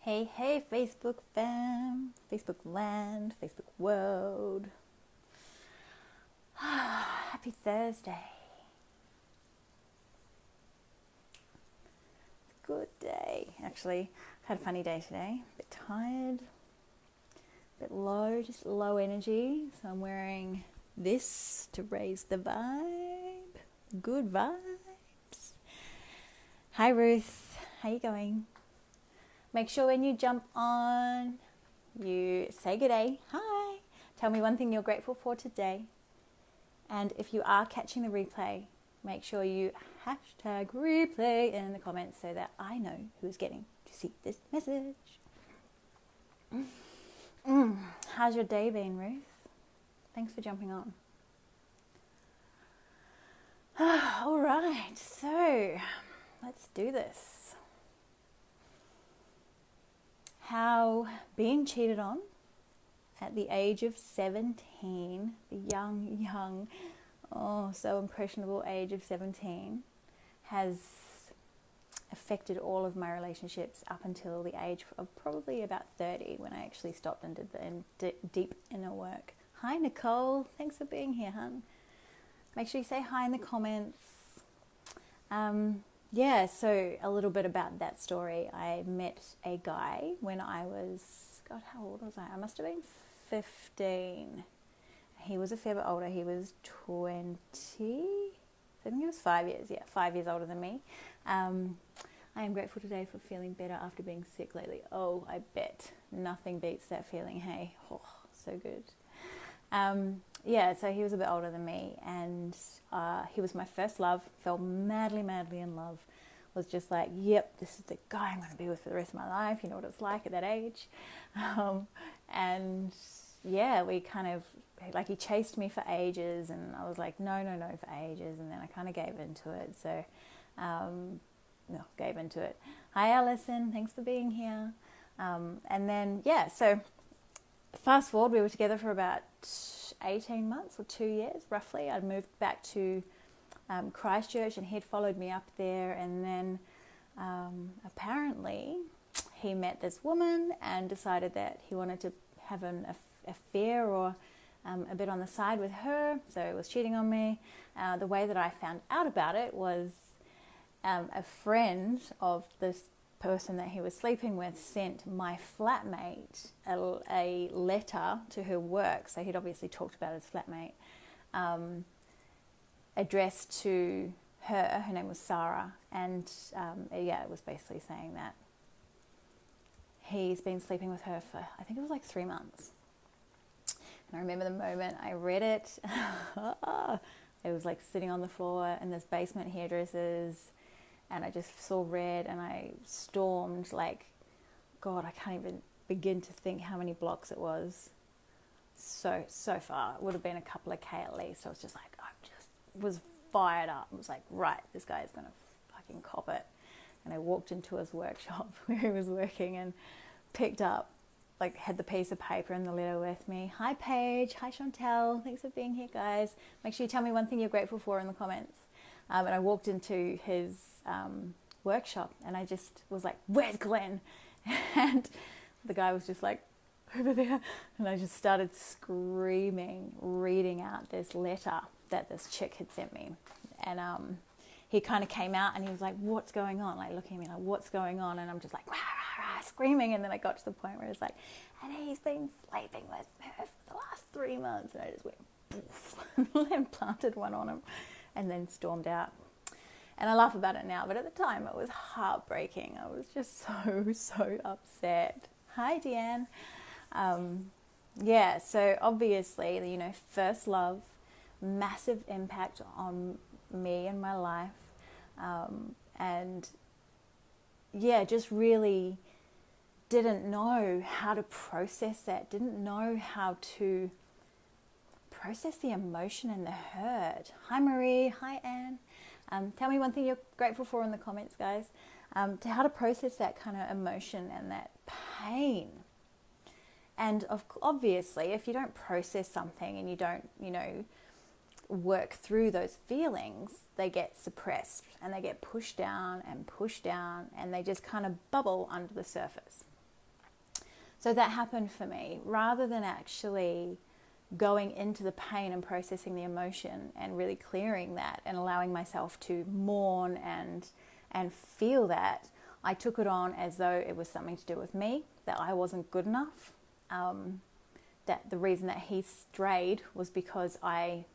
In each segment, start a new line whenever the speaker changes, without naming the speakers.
Hey, hey, Facebook fam, Facebook land, Facebook world. Happy Thursday. Good day. Actually, I've had a funny day today. A bit tired, a bit low, just low energy. So I'm wearing this to raise the vibe. Good vibes. Hi, Ruth. How you going? Make sure when you jump on, you say good day. Hi. Tell me one thing you're grateful for today. And if you are catching the replay, make sure you hashtag replay in the comments so that I know who's getting to see this message. How's your day been, Ruth? Thanks for jumping on. All right, so let's do this. How being cheated on at the age of 17, the young, so impressionable age of 17, has affected all of my relationships up until the age of probably about 30, when I actually stopped and did the deep inner work. Hi, Nicole. Thanks for being here, hun. Make sure you say hi in the comments. Yeah, so a little bit about that story. I met a guy when I was, God, how old was I? I must have been 15. He was a fair bit older. He was 20. I think he was 5 years. Yeah, 5 years older than me. I am grateful today for feeling better after being sick lately. Oh, I bet. Nothing beats that feeling, hey? Oh, so good. Yeah, so he was a bit older than me, and he was my first love. Fell madly in love. Was just like, yep, this is the guy I'm going to be with for the rest of my life. You know what it's like at that age. And yeah, we kind of, like, he chased me for ages, and I was like, no, for ages. And then I kind of gave into it. So, gave into it. Hi, Alison. Thanks for being here. And then, yeah, so fast forward, we were together for about 18 months or 2 years, roughly. I'd moved back to Christchurch, and he'd followed me up there. And then apparently he met this woman and decided that he wanted to have an affair or a bit on the side with her. So he was cheating on me. The way that I found out about it was a friend of this person that he was sleeping with sent my flatmate a letter to her work. So he'd obviously talked about his flatmate, addressed to her. Her name was Sarah, and it was basically saying that he's been sleeping with her for, I think it was like 3 months. And I remember the moment I read it. It was like sitting on the floor in this basement hairdressers, and I just saw red, and I stormed, like, God, I can't even begin to think how many blocks it was. So far. It would have been a couple of K at least. I was just like, was fired up. I was like, right, this guy is going to fucking cop it. And I walked into his workshop where he was working and picked up, like, had the piece of paper and the letter with me. Hi, Paige. Hi, Chantel. Thanks for being here, guys. Make sure you tell me one thing you're grateful for in the comments. And I walked into his workshop, and I just was like, where's Glenn? And the guy was just like, over there. And I just started screaming, reading out this letter that this chick had sent me. And he kind of came out, and he was like, what's going on? Like, looking at me like, what's going on? And I'm just like, rah, rah, rah, screaming. And then I got to the point where it's like, and he's been sleeping with her for the last 3 months. And I just went, poof, and planted one on him, and then stormed out. And I laugh about it now, but at the time it was heartbreaking. I was just so upset. Hi, Deanne. Yeah, so obviously, first love, massive impact on me and my life. And yeah, just really didn't know how to process that, didn't know how to process the emotion and the hurt. Hi, Marie. Hi, Anne. Tell me one thing you're grateful for in the comments, guys. To how to process that kind of emotion and that pain. And obviously, if you don't process something and you don't, work through those feelings, they get suppressed and they get pushed down, and they just kind of bubble under the surface. So that happened for me. Rather than actually going into the pain and processing the emotion and really clearing that and allowing myself to mourn and feel that, I took it on as though it was something to do with me, that I wasn't good enough, that the reason that he strayed was because I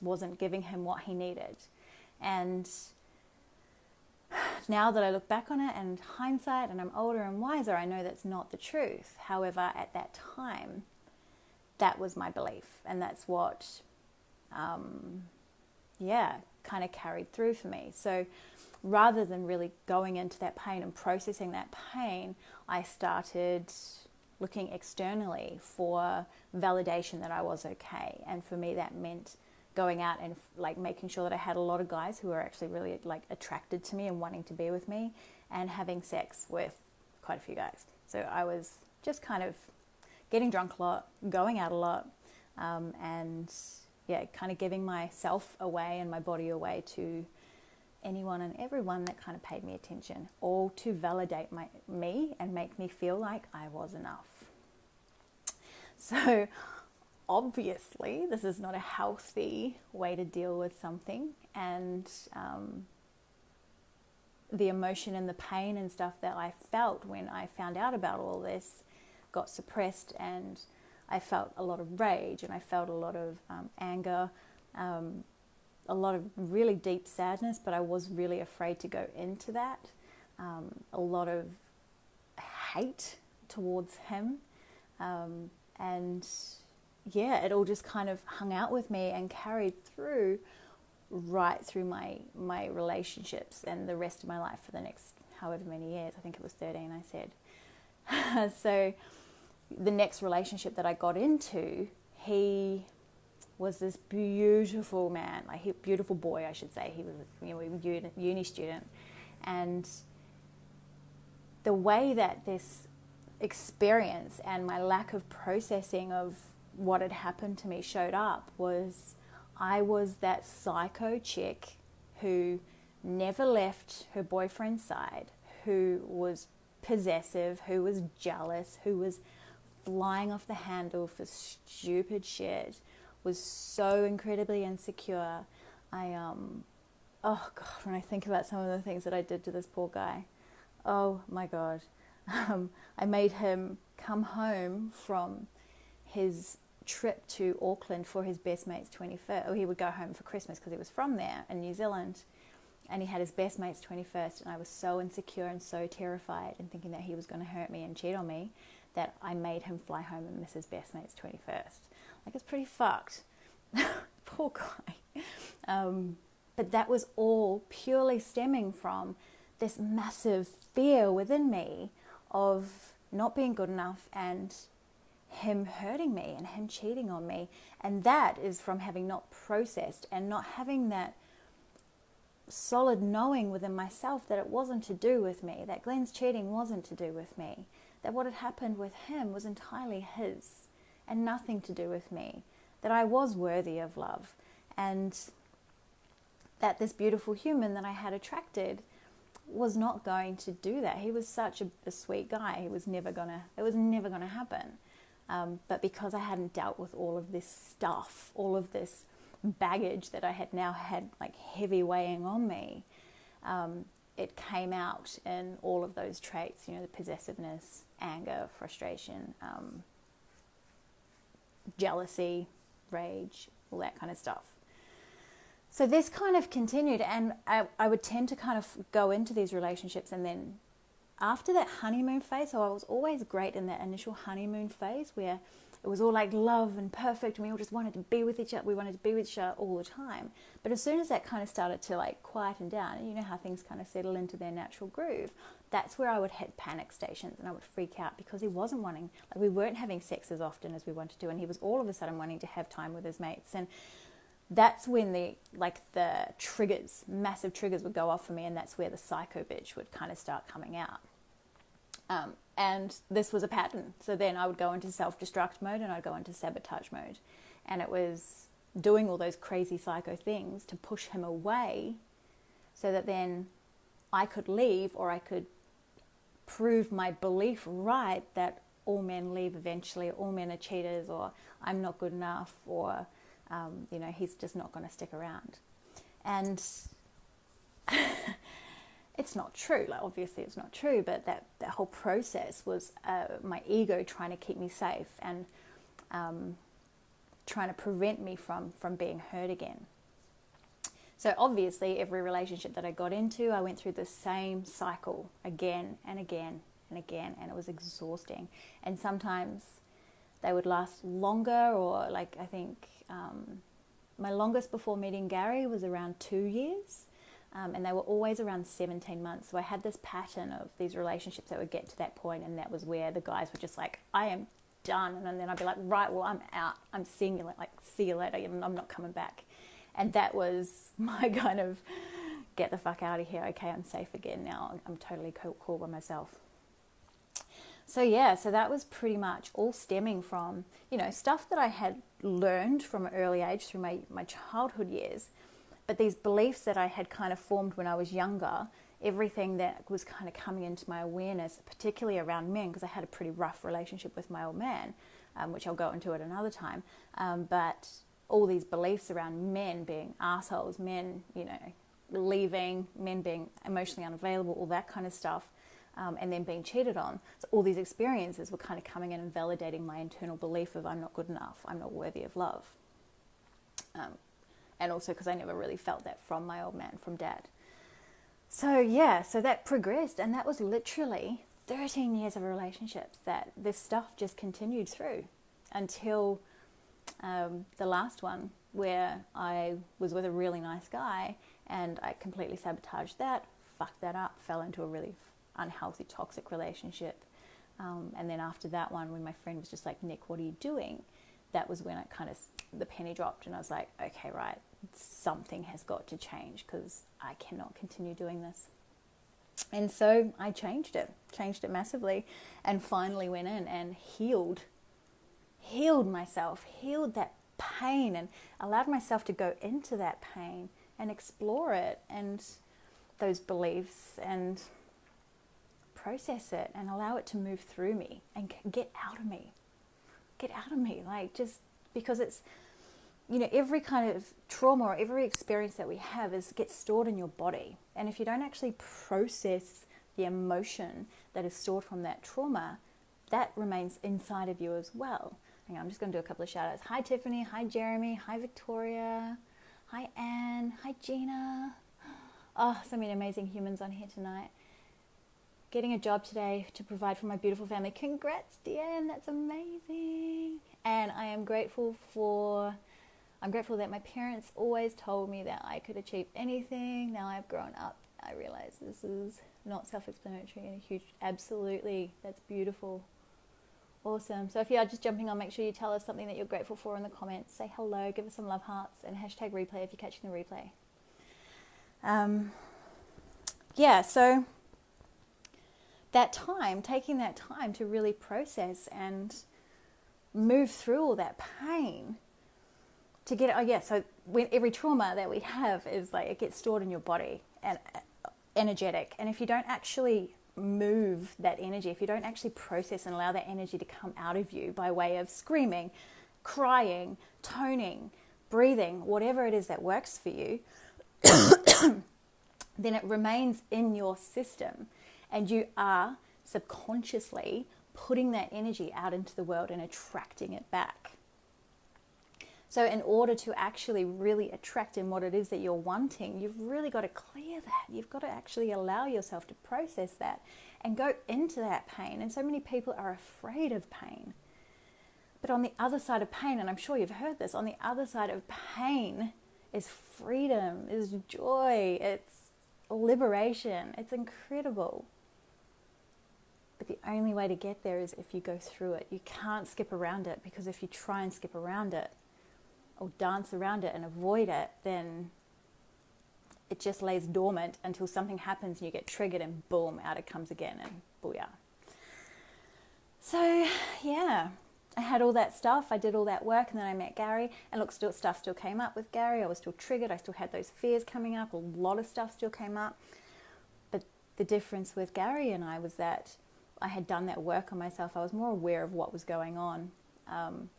wasn't giving him what he needed. And now that I look back on it and hindsight and I'm older and wiser, I know that's not the truth. However, at that time, that was my belief, and that's what, kind of carried through for me. So rather than really going into that pain and processing that pain, I started looking externally for validation that I was okay. And for me, that meant going out and like making sure that I had a lot of guys who were actually really like attracted to me and wanting to be with me, and having sex with quite a few guys. So I was just kind of getting drunk a lot, going out a lot, and kind of giving myself away and my body away to anyone and everyone that kind of paid me attention, all to validate me and make me feel like I was enough. So obviously this is not a healthy way to deal with something, and the emotion and the pain and stuff that I felt when I found out about all this got suppressed, and I felt a lot of rage, and I felt a lot of anger, a lot of really deep sadness, but I was really afraid to go into that. A lot of hate towards him, it all just kind of hung out with me and carried through right through my relationships and the rest of my life for the next however many years. I think it was 13, I said. So the next relationship that I got into, he was this beautiful man, like beautiful boy, I should say. He was a uni student. And the way that this experience and my lack of processing of what had happened to me showed up was I was that psycho chick who never left her boyfriend's side, who was possessive, who was jealous, who was flying off the handle for stupid shit, was so incredibly insecure. Oh God, when I think about some of the things that I did to this poor guy, oh my God. I made him come home from his trip to Auckland for his best mate's 21st. Or he would go home for Christmas because he was from there in New Zealand. And he had his best mate's 21st, and I was so insecure and so terrified and thinking that he was going to hurt me and cheat on me that I made him fly home and miss his best mate's 21st. Like, it's pretty fucked. Poor guy. But that was all purely stemming from this massive fear within me of not being good enough and him hurting me and him cheating on me. And that is from having not processed and not having that solid knowing within myself that it wasn't to do with me, that Glenn's cheating wasn't to do with me, that what had happened with him was entirely his and nothing to do with me, that I was worthy of love, and that this beautiful human that I had attracted was not going to do that. He was such a sweet guy. It was never gonna happen. But because I hadn't dealt with all of this stuff, all of this baggage that I had now had like heavy weighing on me, it came out in all of those traits, the possessiveness, anger, frustration, jealousy, rage, all that kind of stuff. So this kind of continued, and I would tend to kind of go into these relationships, and then after that honeymoon phase, so I was always great in that initial honeymoon phase where it was all like love and perfect, and we all just wanted to be with each other. We wanted to be with each other all the time. But as soon as that kind of started to like quieten down, and you know how things kind of settle into their natural groove, that's where I would hit panic stations, and I would freak out because he wasn't wanting, like we weren't having sex as often as we wanted to, and he was all of a sudden wanting to have time with his mates. And that's when the triggers, massive triggers would go off for me, and that's where the psycho bitch would kind of start coming out. And this was a pattern. So then I would go into self-destruct mode and I'd go into sabotage mode. And it was doing all those crazy psycho things to push him away so that then I could leave, or I could prove my belief right that all men leave eventually, all men are cheaters, or I'm not good enough, or, he's just not going to stick around. And it's not true. Like, obviously it's not true, but that whole process was my ego trying to keep me safe and trying to prevent me from being hurt again. So obviously every relationship that I got into, I went through the same cycle again and again and again, and it was exhausting. And sometimes they would last longer, or like I think my longest before meeting Gary was around 2 years. And they were always around 17 months. So I had this pattern of these relationships that would get to that point, and that was where the guys were just like, I am done. And then I'd be like, right, well, I'm out. I'm seeing you, like, see you later. I'm not coming back. And that was my kind of, get the fuck out of here. Okay, I'm safe again now. I'm totally cool by myself. So yeah, so that was pretty much all stemming from, stuff that I had learned from an early age through my childhood years. But these beliefs that I had kind of formed when I was younger, everything that was kind of coming into my awareness, particularly around men, because I had a pretty rough relationship with my old man, which I'll go into at another time. But all these beliefs around men being assholes, men, leaving, men being emotionally unavailable, all that kind of stuff, and then being cheated on. So all these experiences were kind of coming in and validating my internal belief of I'm not good enough, I'm not worthy of love. And also because I never really felt that from my old man, from Dad. So yeah, so that progressed, and that was literally 13 years of relationships that this stuff just continued through until the last one, where I was with a really nice guy and I completely sabotaged that, fucked that up, fell into a really unhealthy, toxic relationship. And then after that one, when my friend was just like, Nick, what are you doing? That was when the penny dropped, and I was like, okay, right, something has got to change because I cannot continue doing this. And so I changed it massively, and finally went in and healed myself, healed that pain, and allowed myself to go into that pain and explore it and those beliefs and process it and allow it to move through me and get out of me, like, just because it's, every kind of trauma or every experience that we have gets stored in your body. And if you don't actually process the emotion that is stored from that trauma, that remains inside of you as well. Hang on, I'm just going to do a couple of shout outs. Hi Tiffany, hi Jeremy, hi Victoria, hi Anne, hi Gina. Oh, so many amazing humans on here tonight. Getting a job today to provide for my beautiful family. Congrats, Deanne, that's amazing. And I'm grateful that my parents always told me that I could achieve anything. Now I've grown up, I realize this is not self-explanatory and a huge, absolutely, that's beautiful. Awesome. So if you are just jumping on, make sure you tell us something that you're grateful for in the comments. Say hello, give us some love hearts, and hashtag replay if you're catching the replay. So taking that time to really process and move through all that pain to get so when every trauma that we have is like, it gets stored in your body and energetic, and if you don't actually move that energy, if you don't actually process and allow that energy to come out of you by way of screaming, crying, toning, breathing, whatever it is that works for you, then it remains in your system, and you are subconsciously putting that energy out into the world and attracting it back. So in order to actually really attract in what it is that you're wanting, you've really got to clear that. You've got to actually allow yourself to process that and go into that pain. And so many people are afraid of pain. But on the other side of pain, and I'm sure you've heard this, on the other side of pain is freedom, is joy, it's liberation. It's incredible. But the only way to get there is if you go through it. You can't skip around it, because if you try and skip around it or dance around it and avoid it, then it just lays dormant until something happens and you get triggered and boom, out it comes again, and booyah. So yeah, I had all that stuff, I did all that work, and then I met Gary, and look, stuff still came up with Gary. I was still triggered, I still had those fears coming up, a lot of stuff still came up. But the difference with Gary and I was that I had done that work on myself, I was more aware of what was going on.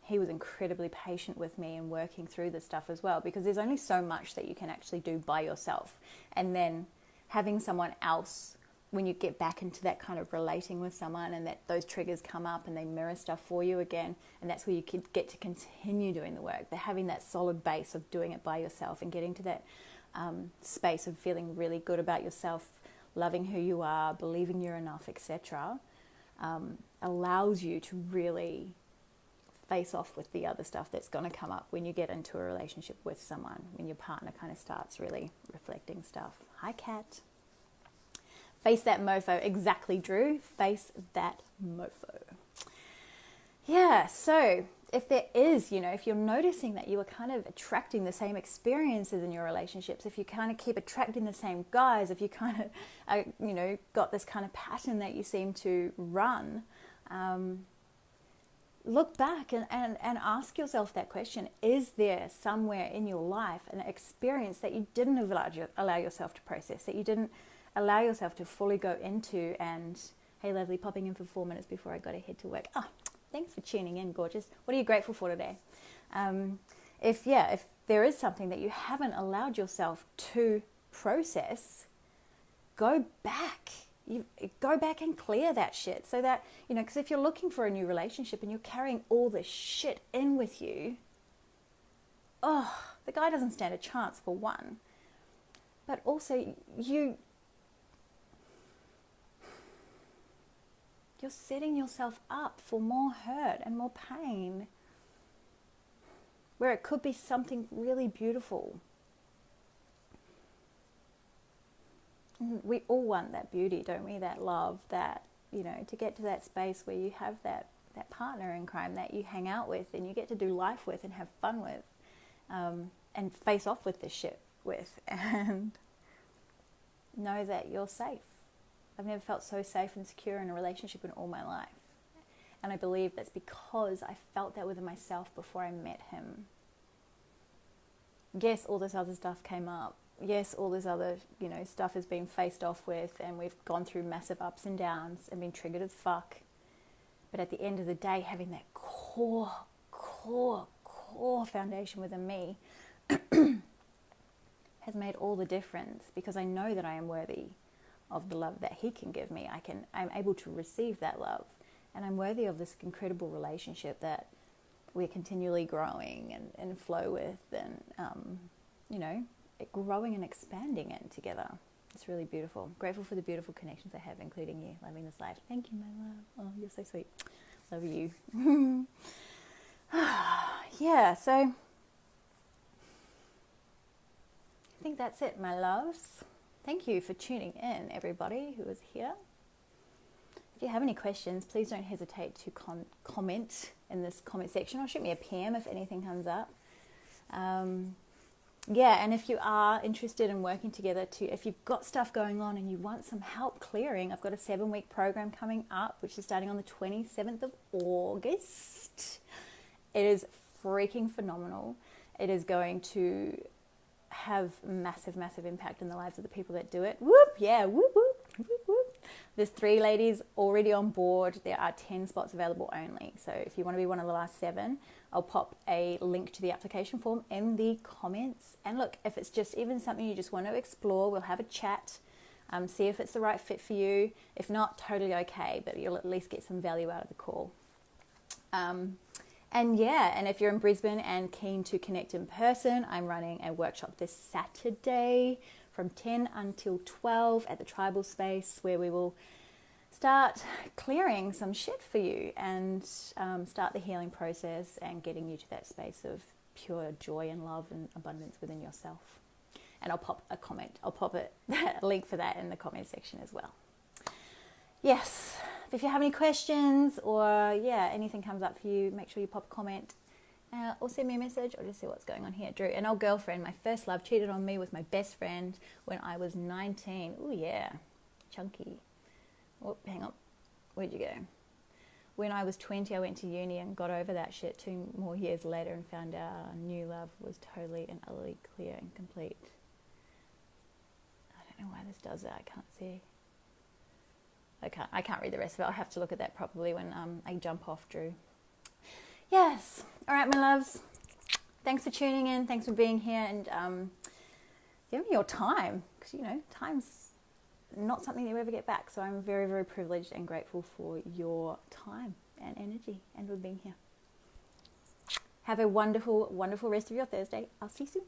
He was incredibly patient with me and working through this stuff as well, because there's only so much that you can actually do by yourself. And then having someone else, when you get back into that kind of relating with someone and that those triggers come up and they mirror stuff for you again, and that's where you get to continue doing the work. But having that solid base of doing it by yourself and getting to that space of feeling really good about yourself, loving who you are, believing you're enough, etc., allows you to really face off with the other stuff that's going to come up when you get into a relationship with someone, when your partner kind of starts really reflecting stuff. Hi, Kat. Face that mofo. Exactly, Drew. Face that mofo. Yeah, so if there is, if you're noticing that you are kind of attracting the same experiences in your relationships, if you kind of keep attracting the same guys, if you kind of, got this kind of pattern that you seem to run, look back and ask yourself that question. Is there somewhere in your life an experience that you didn't allow yourself to process, that you didn't allow yourself to fully go into? And hey, lovely, popping in for 4 minutes before I got to head to work. Thanks for tuning in, gorgeous. What are you grateful for today? If there is something that you haven't allowed yourself to process, go back. You go back and clear that shit, so that, because if you're looking for a new relationship and you're carrying all this shit in with you, the guy doesn't stand a chance, for one. But also you're setting yourself up for more hurt and more pain, where it could be something really beautiful. We all want that beauty, don't we? That love, that, to get to that space where you have that partner in crime that you hang out with and you get to do life with and have fun with, and face off with this shit with, and know that you're safe. I've never felt so safe and secure in a relationship in all my life. And I believe that's because I felt that within myself before I met him. Yes, all this other stuff came up. Yes, all this other, stuff has been faced off with, and we've gone through massive ups and downs and been triggered as fuck. But at the end of the day, having that core foundation within me has made all the difference, because I know that I am worthy of the love that he can give me. I'm able to receive that love, and I'm worthy of this incredible relationship that we're continually growing and flow with, and, growing and expanding it together. It's really beautiful. Grateful for the beautiful connections I have, including you. Loving this life. Thank you, my love. Oh, you're so sweet. Love you. Yeah, so I think that's it, my loves. Thank you for tuning in, everybody who is here. If you have any questions, please don't hesitate to comment in this comment section, or shoot me a PM if anything comes up. And if you are interested in working together if you've got stuff going on and you want some help clearing, I've got a 7-week program coming up, which is starting on the 27th of August. It is freaking phenomenal. It is going to have massive, massive impact in the lives of the people that do it. Whoop, yeah, whoop, whoop, whoop, whoop. There's 3 ladies already on board. There are 10 spots available only. So if you want to be one of the last 7, I'll pop a link to the application form in the comments. And look, if it's just even something you just want to explore, we'll have a chat, see if it's the right fit for you. If not, totally okay, but you'll at least get some value out of the call. And if you're in Brisbane and keen to connect in person, I'm running a workshop this Saturday from 10 until 12 at the Tribal Space, where we will start clearing some shit for you and start the healing process and getting you to that space of pure joy and love and abundance within yourself. And I'll pop a link for that in the comment section as well. Yes, if you have any questions or anything comes up for you, make sure you pop a comment or send me a message, or just see what's going on here. Drew, an old girlfriend, my first love, cheated on me with my best friend when I was 19. Oh yeah, chunky. Oh, hang on, where'd you go? When I was 20, I went to uni and got over that shit 2 more years later and found out our new love was totally and utterly clear and complete. I don't know why this does that, I can't see. I can't read the rest of it. I'll have to look at that properly when I jump off, Drew. Yes. All right, my loves. Thanks for tuning in. Thanks for being here and giving me your time. Because, you know, time's not something that you ever get back. So I'm very, very privileged and grateful for your time and energy and for being here. Have a wonderful, wonderful rest of your Thursday. I'll see you soon.